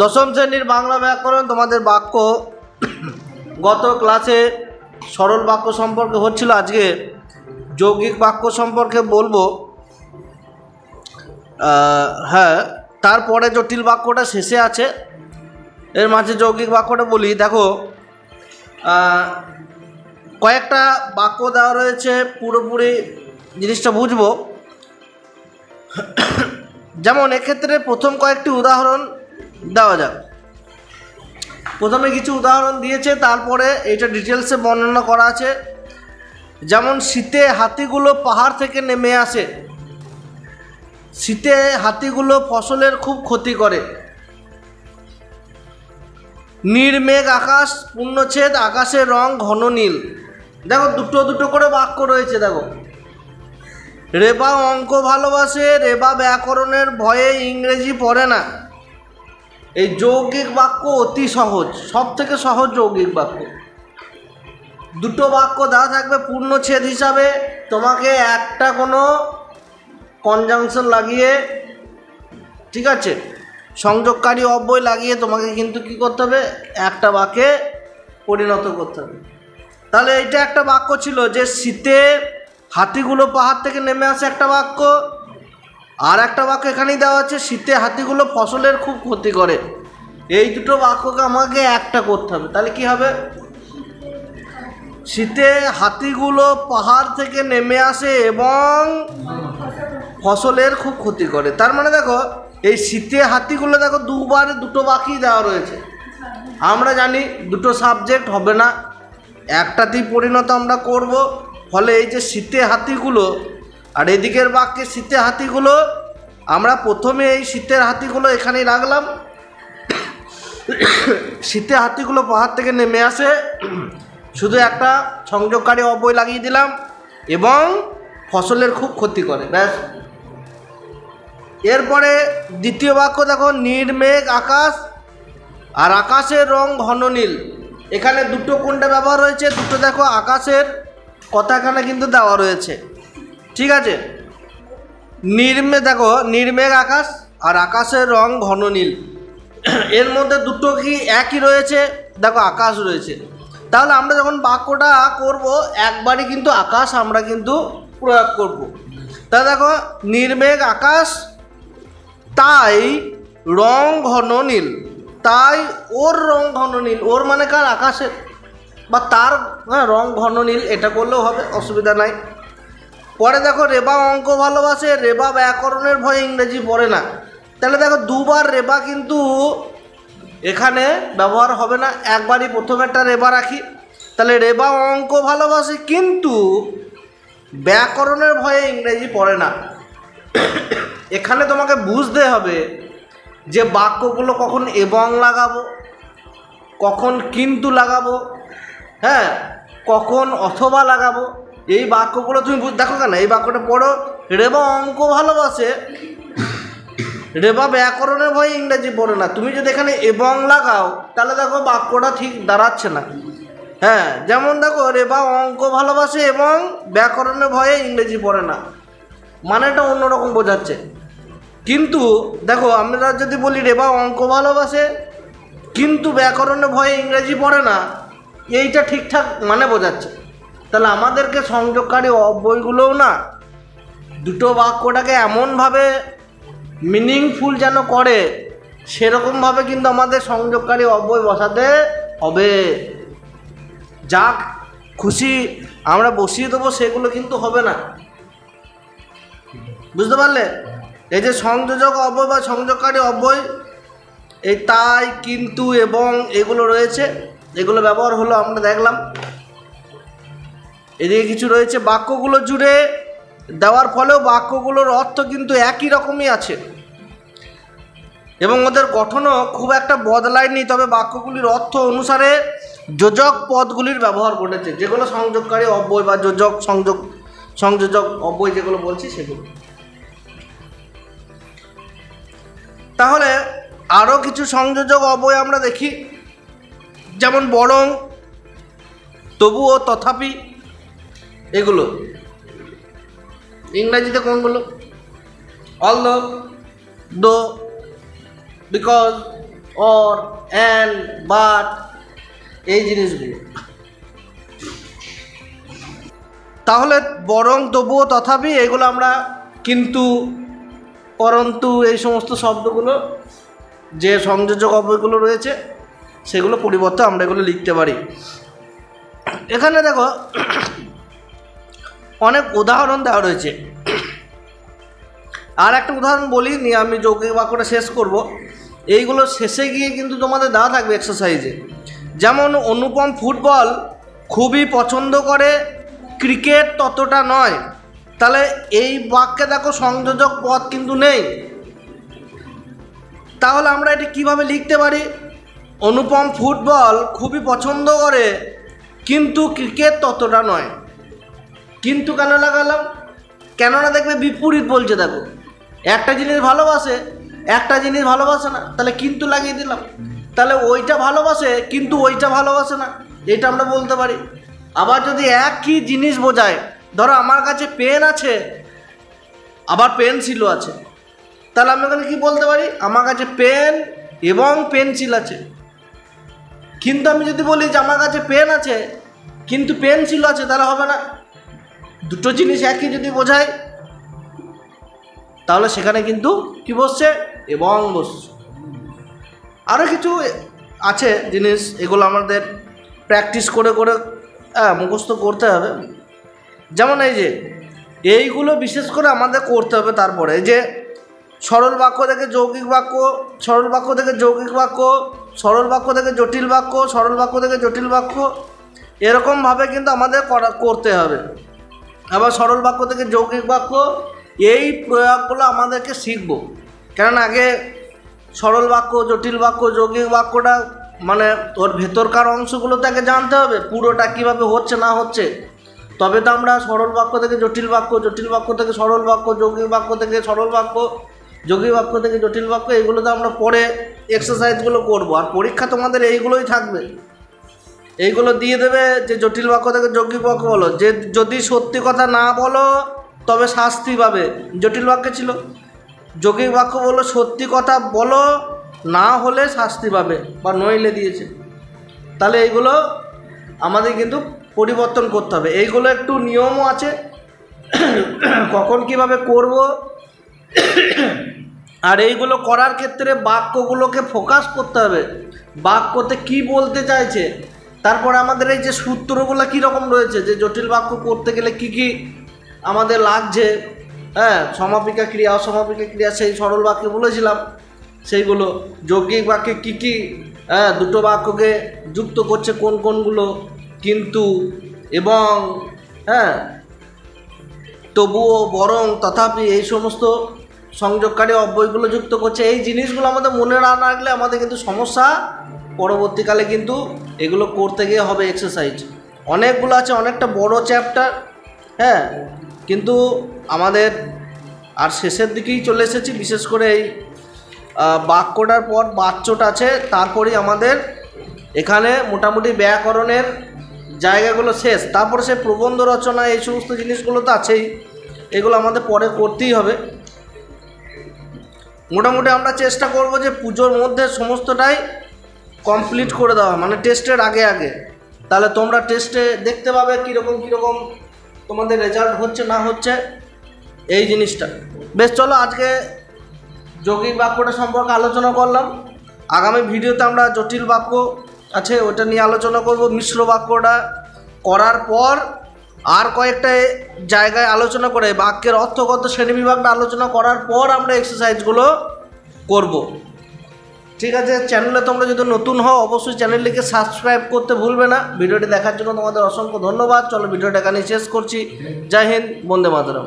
দশম শ্রেণীর বাংলা ব্যাকরণ তোমাদের বাক্য গত ক্লাসে সরল বাক্য সম্পর্কে হচ্ছিল। আজকে যৌগিক বাক্য সম্পর্কে বলবো। হ্যাঁ, তারপরে জটিল বাক্যটা শেষে আছে, এর মাঝে যৌগিক বাক্যটা বলি। দেখো, কয়েকটা বাক্য দেওয়া রয়েছে, পুরোপুরি জিনিসটা বুঝবো। যেমন এক্ষেত্রে প্রথম কয়েকটি উদাহরণ দেওয়া যাক। প্রথমে কিছু উদাহরণ দিয়েছে, তারপরে এটা ডিটেলসে বর্ণনা করা আছে। যেমন শীতে হাতিগুলো পাহাড় থেকে নেমে আসে। শীতে হাতিগুলো ফসলের খুব ক্ষতি করে। নির্মেঘ আকাশ, পূর্ণচ্ছেদ আকাশের রং ঘন নীল। দেখো, দুটো দুটো করে বাক্য রয়েছে। দেখো, রেবা অঙ্ক ভালোবাসে, রেবা ব্যাকরণের ভয়ে ইংরেজি পড়ে না। এই যৌগিক বাক্য অতি সহজ, সব থেকে সহজ যৌগিক বাক্য। দুটো বাক্য দেওয়া থাকবে পূর্ণচ্ছেদ হিসাবে। তোমাকে একটা কোনো কনজাংশন লাগিয়ে, ঠিক আছে, সংযোগকারী অব্যয় লাগিয়ে তোমাকে কিন্তু কি করতে হবে, একটা বাক্যে পরিণত করতে হবে। তাহলে এইটা একটা বাক্য ছিল যে শীতে হাতিগুলো পাহাড় থেকে নেমে আসে, একটা বাক্য। আর একটা বাক্য এখানেই দেওয়া আছে, শীতে হাতিগুলো ফসলের খুব ক্ষতি করে। এই দুটো বাক্যকে আমাকে একটা করতে হবে। তাহলে কি হবে, শীতে হাতিগুলো পাহাড় থেকে নেমে আসে এবং ফসলের খুব ক্ষতি করে। তার মানে দেখো, এই শীতে হাতিগুলো দেখো দুবার দুটো বাক্যই দেওয়া রয়েছে। আমরা জানি দুটো সাবজেক্ট হবে না, একটাতেই পরিণত আমরা করব। ফলে এই যে শীতে হাতিগুলো আর এদিকের বাক্যে শীতে হাতিগুলো, আমরা প্রথমে এই শীতের হাতিগুলো এখানেই রাখলাম। শীতে হাতিগুলো পাহাড় থেকে নেমে আসে, শুধু একটা সংযোগকারী অব্যয় লাগিয়ে দিলাম, এবং ফসলের খুব ক্ষতি করে, ব্যাস। এরপরে দ্বিতীয় বাক্য দেখো, নির্মেঘ আকাশ আর আকাশের রং ঘন নীল। এখানে দুটো কোনটা ব্যবহার হয়েছে, দুটো দেখো আকাশের কথা এখানে কিন্তু দেওয়া রয়েছে, ঠিক আছে। দেখো, নির্মেঘ আকাশ আর আকাশের রং ঘন নীল, এর মধ্যে দুটো কি একই রয়েছে, দেখো আকাশ রয়েছে। তাহলে আমরা যখন বাক্যটা করব একবারই কিন্তু আকাশ আমরা কিন্তু প্রয়োগ করব। তাহলে দেখো, নির্মেঘ আকাশ তাই রং ঘন নীল। তাই ওর রং ঘন নীল, ওর মানে কার, আকাশের বা তার রং ঘন নীল, এটা করলেও হবে, অসুবিধা নাই। পরে দেখো, রেবা অঙ্ক ভালোবাসে, রেবা ব্যাকরণের ভয়ে ইংরেজি পড়ে না। তাহলে দেখো, দুবার রেবা কিন্তু এখানে ব্যবহার হবে না, একবারই প্রথমেরটা রেবা রাখি। তাহলে রেবা অঙ্ক ভালোবাসে কিন্তু ব্যাকরণের ভয়ে ইংরেজি পড়ে না। এখানে তোমাকে বুঝতে হবে যে বাক্যগুলো কখন এবং লাগাবো, কখন কিন্তু লাগাবো, হ্যাঁ, কখন অথবা লাগাবো। এই বাক্যগুলো তুমি দেখো কেন, এই বাক্যটা পড়ো, রেবা অঙ্ক ভালোবাসে, রেবা ব্যাকরণের ভয়ে ইংরেজি পড়ে না। তুমি যদি এখানে এবং লাগাও তাহলে দেখো বাক্যটা ঠিক দাঁড়াচ্ছে না। হ্যাঁ, যেমন দেখো, রেবা অঙ্ক ভালোবাসে এবং ব্যাকরণের ভয়ে ইংরেজি পড়ে না, মানেটা অন্যরকম বোঝাচ্ছে। কিন্তু দেখো, আমরা যদি বলি রেবা অঙ্ক ভালোবাসে কিন্তু ব্যাকরণের ভয়ে ইংরেজি পড়ে না, এইটা ঠিকঠাক মানে বোঝাচ্ছে। তাহলে আমাদেরকে সংযোগকারী অব্যয়গুলোও না দুটো বাক্যটাকে এমনভাবে মিনিংফুল যেন করে, সেরকমভাবে কিন্তু আমাদের সংযোগকারী অব্যয় বসাতে হবে। যা খুশি আমরা বসিয়ে দেবো সেগুলো কিন্তু হবে না, বুঝতে পারলে? এই যে সংযোজক অব্যয় বা সংযোগকারী অব্যয়, এই তাই, কিন্তু, এবং এগুলো রয়েছে, এগুলো ব্যবহার হলো আমরা দেখলাম। এদিকে কিছু রয়েছে, বাক্যগুলো জুড়ে দেওয়ার ফলেও বাক্যগুলোর অর্থ কিন্তু একই রকমই আছে এবং ওদের গঠনও খুব একটা বদলায়নি। তবে বাক্যগুলির অর্থ অনুসারে যোজক পদগুলির ব্যবহার ঘটেছে, যেগুলো সংযোগকারী অব্যয় বা সংযোজক অব্যয় যেগুলো বলছি সেগুলো। তাহলে আরও কিছু সংযোজক অব্যয় আমরা দেখি, যেমন বরং, তবুও, তথাপি, এগুলো ইংরেজিতে কোনগুলো, অলদো, দো, বিকজ, অর, অ্যান্ড, বাট, এই জিনিসগুলো। তাহলে বরং, তবুও, তথাপি এগুলো আমরা কিন্তু, পরন্তু এই সমস্ত শব্দগুলো যে সংযোজক অব্যয়গুলো রয়েছে সেগুলো পরিবর্তে আমরা এগুলো লিখতে পারি। এখানে দেখো অনেক উদাহরণ দেওয়া রয়েছে। আর একটা উদাহরণ বলি নিয়ে আমি যৌগিক বাক্যটা শেষ করব। এইগুলো শেষে গিয়ে কিন্তু তোমাদের দেওয়া থাকবে এক্সারসাইজে। যেমন অনুপম ফুটবল খুবই পছন্দ করে, ক্রিকেট ততটা নয়। তাহলে এই বাক্যে দেখো সংযোজক পদ কিন্তু নেই। তাহলে আমরা এটি কিভাবে লিখতে পারি? অনুপম ফুটবল খুবই পছন্দ করে কিন্তু ক্রিকেট ততটা নয়। কিন্তু কেন লাগালাম? কেননা দেখবে বিপরীত বলছে। দেখো একটা জিনিস ভালোবাসে, একটা জিনিস ভালোবাসে না, তাহলে কিন্তু লাগিয়ে দিলাম। তাহলে ওইটা ভালোবাসে কিন্তু ওইটা ভালোবাসে না, এটা আমরা বলতে পারি। আবার যদি একই জিনিস বোঝায়, ধরো আমার কাছে পেন আছে আবার পেন্সিলও আছে, তাহলে আমি ওখানে কী বলতে পারি? আমার কাছে পেন এবং পেন্সিল আছে। কিন্তু আমি যদি বলি যে আমার কাছে পেন আছে কিন্তু পেন্সিলও আছে, তাহলে হবে না। দুটো জিনিস একই যদি বোঝায় তাহলে সেখানে কিন্তু কি বসছে? এবং বসছে। আরও কিছু আছে জিনিস, এগুলো আমাদের প্র্যাকটিস করে করে মুখস্থ করতে হবে। যেমন এই যে এইগুলো বিশেষ করে আমাদের করতে হবে। তারপরে এই যে সরল বাক্য থেকে যৌগিক বাক্য, সরল বাক্য থেকে যৌগিক বাক্য, সরল বাক্য থেকে জটিল বাক্য, সরল বাক্য থেকে জটিল বাক্য, এরকমভাবে কিন্তু আমাদের করতে হবে। আবার সরল বাক্য থেকে যৌগিক বাক্য, এই প্রয়োগগুলো আমাদেরকে শিখব। কারণ আগে সরল বাক্য, জটিল বাক্য, যৌগিক বাক্যটা মানে ওর ভেতরকার অংশগুলো তাকে জানতে হবে, পুরোটা কীভাবে হচ্ছে না হচ্ছে। তবে তো আমরা সরল বাক্য থেকে জটিল বাক্য, জটিল বাক্য থেকে সরল বাক্য, যৌগিক বাক্য থেকে সরল বাক্য, যৌগিক বাক্য থেকে জটিল বাক্য, এইগুলো তো আমরা পরে এক্সারসাইজগুলো করব। আর পরীক্ষা তোমাদের এইগুলোই থাকবে। এইগুলো দিয়ে দেবে যে জটিল বাক্য থেকে যৌগিক বাক্য বলো, যে যদি সত্যি কথা না বলো তবে শাস্তি পাবে। জটিল বাক্য ছিল। যৌগিক বাক্য বলো সত্যি কথা বলো, না হলে শাস্তি পাবে, বা নইলে দিয়েছে। তাহলে এইগুলো আমাদের কিন্তু পরিবর্তন করতে হবে। এইগুলো একটু নিয়মও আছে, কখন কিভাবে করব। আর এইগুলো করার ক্ষেত্রে বাক্যগুলোকে ফোকাস করতে হবে, বাক্যতে কি বলতে চাইছে। তারপরে আমাদের এই যে সূত্রগুলো কীরকম রয়েছে, যে জটিল বাক্য করতে গেলে কি কি আমাদের লাগছে, সমাপিকা ক্রিয়া, অসমাপিকা ক্রিয়া, সেই সরল বাক্যে বলেছিলাম সেইগুলো। যৌগিক বাক্যে কী কী দুটো বাক্যকে যুক্ত করছে, কোন কোনগুলো, কিন্তু, এবং, তবুও, বরং, তথাপি, এই সমস্ত সংযোগকারী অব্যয়গুলো যুক্ত করছে। এই জিনিসগুলো আমাদের মনে না রাখলে আমাদের কিন্তু সমস্যা, পরবর্তীকালে কিন্তু এগুলো করতে গিয়ে হবে এক্সারসাইজ। অনেকগুলো আছে, অনেকটা বড় চ্যাপ্টার, কিন্তু আমাদের আর শেষের দিকেই চলে এসেছি। বিশেষ করে এই বাক্যটার পর বাচ্যটা আছে, তারপরেই আমাদের এখানে মোটামুটি ব্যাকরণের জায়গাগুলো শেষ। তারপরে সে প্রবন্ধ রচনা, এই সমস্ত জিনিসগুলো তো আছেই, এগুলো আমাদের পরে করতেই হবে। মোটামুটি আমরা চেষ্টা করব যে পুজোর মধ্যে সমস্তটাই কমপ্লিট করে দেওয়া, মানে টেস্টের আগে আগে। তাহলে তোমরা টেস্টে দেখতে পাবে কীরকম কীরকম তোমাদের রেজাল্ট হচ্ছে না হচ্ছে এই জিনিসটা। বেশ, চলো আজকে যৌগিক বাক্যটা সম্পর্কে আলোচনা করলাম। আগামী ভিডিওতে আমরা জটিল বাক্য আছে ওটা নিয়ে আলোচনা করব। মিশ্র বাক্যটা করার পর আর কয়েকটা জায়গায় আলোচনা করে বাক্যের অর্থগত শ্রেণীবিভাগটা আলোচনা করার পর আমরা এক্সারসাইজগুলো করব। ঠিক আছে, চ্যানেলে তোমরা যদি নতুন হও অবশ্যই চ্যানেলটিকে সাবস্ক্রাইব করতে ভুলবে না। ভিডিওটি দেখার জন্য তোমাদের অসংখ্য ধন্যবাদ। চলো ভিডিওটা এখানে শেষ করছি। জয় হিন্দ, বন্দে মাতরম।